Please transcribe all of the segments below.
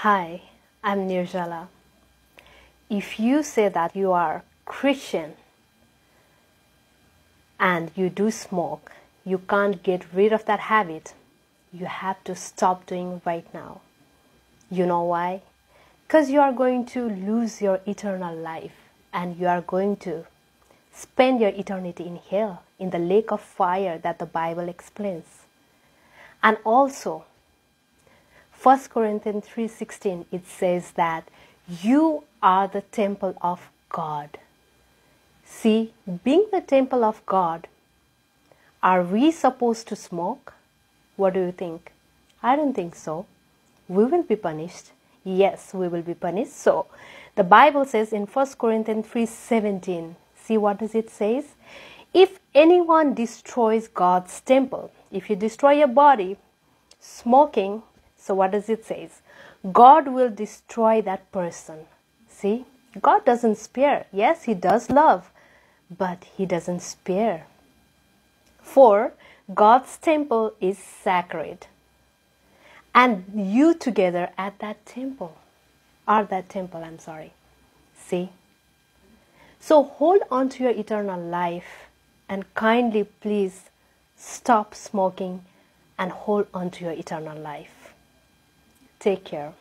Hi, I'm Nirjala. If you say that you are Christian and you do smoke, you can't get rid of that habit. You have to stop doing right now. You know why? Because you are going to lose your eternal life and you are going to spend your eternity in hell, in the lake of fire that the Bible explains. And also, 1 Corinthians 3:16, it says that you are the temple of God. See, being the temple of God, are we supposed to smoke? What do you think? I don't think so. We will be punished. Yes, we will be punished. So, the Bible says in 1 Corinthians 3:17, see what does it say? If anyone destroys God's temple, if you destroy your body, smoking, so what does it say? God will destroy that person. See, God doesn't spare. Yes, He does love, but He doesn't spare. For God's temple is sacred. And you together at that temple, See? So hold on to your eternal life and kindly please stop smoking and hold on to your eternal life. Take care.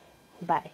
Bye.